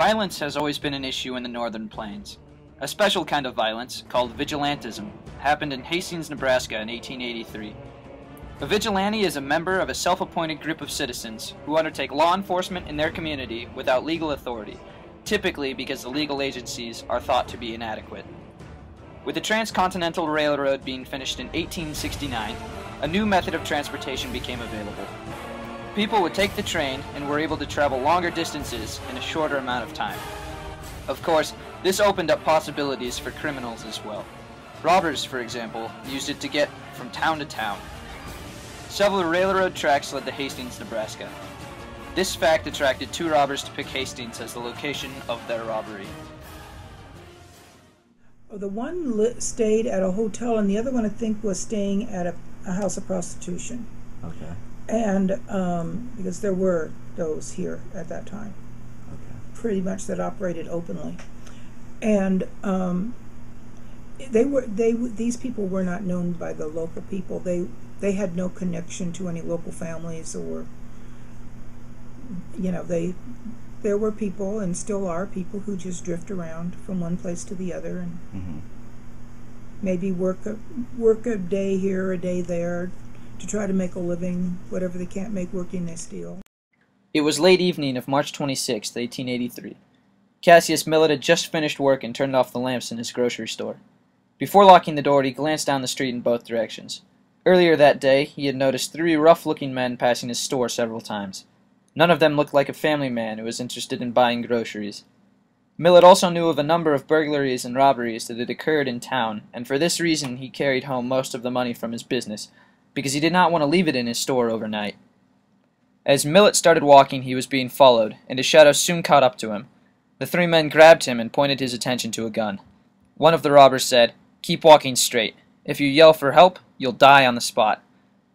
Violence has always been an issue in the Northern Plains. A special kind of violence, called vigilantism, happened in Hastings, Nebraska in 1883. A vigilante is a member of a self-appointed group of citizens who undertake law enforcement in their community without legal authority, typically because the legal agencies are thought to be inadequate. With the Transcontinental Railroad being finished in 1869, a new method of transportation became available. People would take the train and were able to travel longer distances in a shorter amount of time. Of course, this opened up possibilities for criminals as well. Robbers, for example, used it to get from town to town. Several railroad tracks led to Hastings, Nebraska. This fact attracted two robbers to pick Hastings as the location of their robbery. The one stayed at a hotel, and the other one, I think, was staying at a house of prostitution. Okay. And because there were those here at that time, Okay. pretty much that operated openly, and these people were not known by the local people. They had no connection to any local families, or there were people, and still are people, who just drift around from one place to the other, and maybe work a day here, a day there, to try to make a living. Whatever they can't make working, they steal. It was late evening of March 26, 1883. Cassius Millet had just finished work and turned off the lamps in his grocery store. Before locking the door, he glanced down the street in both directions. Earlier that day, he had noticed three rough-looking men passing his store several times. None of them looked like a family man who was interested in buying groceries. Millet also knew of a number of burglaries and robberies that had occurred in town, and for this reason he carried home most of the money from his business, because he did not want to leave it in his store overnight. As Millet started walking, he was being followed, and his shadow soon caught up to him. The three men grabbed him and pointed his attention to a gun. One of the robbers said, "Keep walking straight. If you yell for help, you'll die on the spot."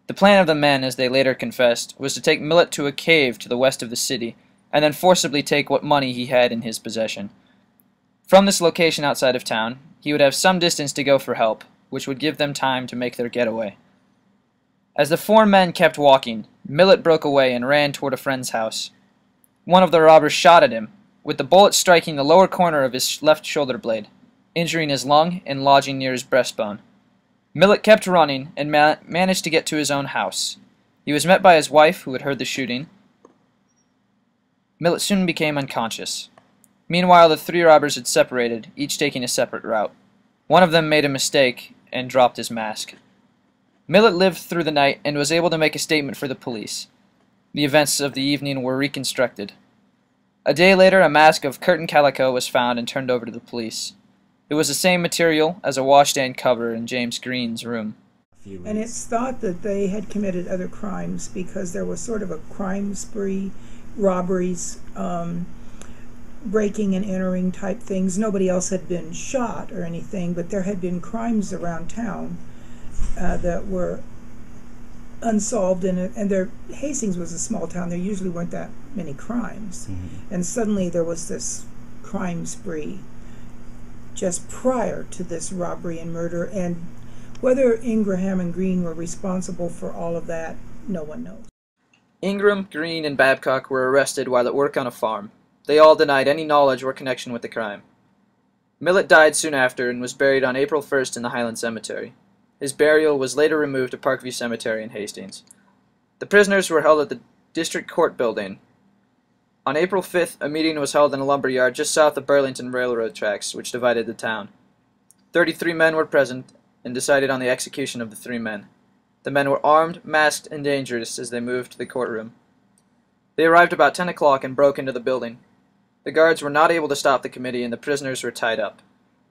The plan of the men, as they later confessed, was to take Millet to a cave to the west of the city, and then forcibly take what money he had in his possession. From this location outside of town, he would have some distance to go for help, which would give them time to make their getaway. As the four men kept walking, Millet broke away and ran toward a friend's house. One of the robbers shot at him, with the bullet striking the lower corner of his left shoulder blade, injuring his lung and lodging near his breastbone. Millet kept running and managed to get to his own house. He was met by his wife, who had heard the shooting. Millet soon became unconscious. Meanwhile, the three robbers had separated, each taking a separate route. One of them made a mistake and dropped his mask. Millet lived through the night and was able to make a statement for the police. The events of the evening were reconstructed. A day later, a mask of curtain calico was found and turned over to the police. It was the same material as a washstand cover in James Green's room. And it's thought that they had committed other crimes, because there was sort of a crime spree, robberies, breaking and entering type things. Nobody else had been shot or anything, but there had been crimes around town that were unsolved, and Hastings was a small town. There usually weren't that many crimes, and suddenly there was this crime spree just prior to this robbery and murder. And whether Ingraham and Green were responsible for all of that, no one knows. Ingram, Green, and Babcock were arrested while at work on a farm. They all denied any knowledge or connection with the crime. Millet died soon after and was buried on April 1st in the Highland Cemetery. His burial was later removed to Parkview Cemetery in Hastings. The prisoners were held at the District Court building. On April 5th, a meeting was held in a lumber yard just south of Burlington Railroad tracks, which divided the town. 33 men were present and decided on the execution of the three men. The men were armed, masked, and dangerous as they moved to the courtroom. They arrived about 10 o'clock and broke into the building. The guards were not able to stop the committee, and the prisoners were tied up.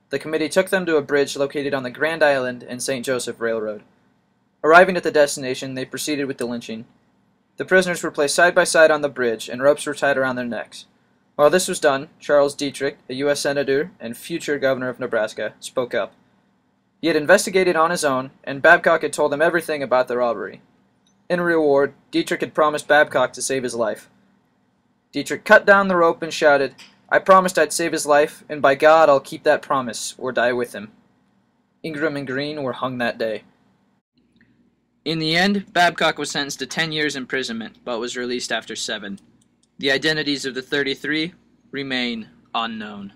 The committee took them to a bridge located on the Grand Island and St. Joseph Railroad. Arriving at the destination, they proceeded with the lynching. The prisoners were placed side by side on the bridge, and ropes were tied around their necks. While this was done, Charles Dietrich, a U.S. Senator and future governor of Nebraska, spoke up. He had investigated on his own, and Babcock had told him everything about the robbery. In reward, Dietrich had promised Babcock to save his life. Dietrich cut down the rope and shouted, "I promised I'd save his life, and by God I'll keep that promise, or die with him." Ingram and Green were hung that day. In the end, Babcock was sentenced to 10 years imprisonment, but was released after 7. The identities of the 33 remain unknown.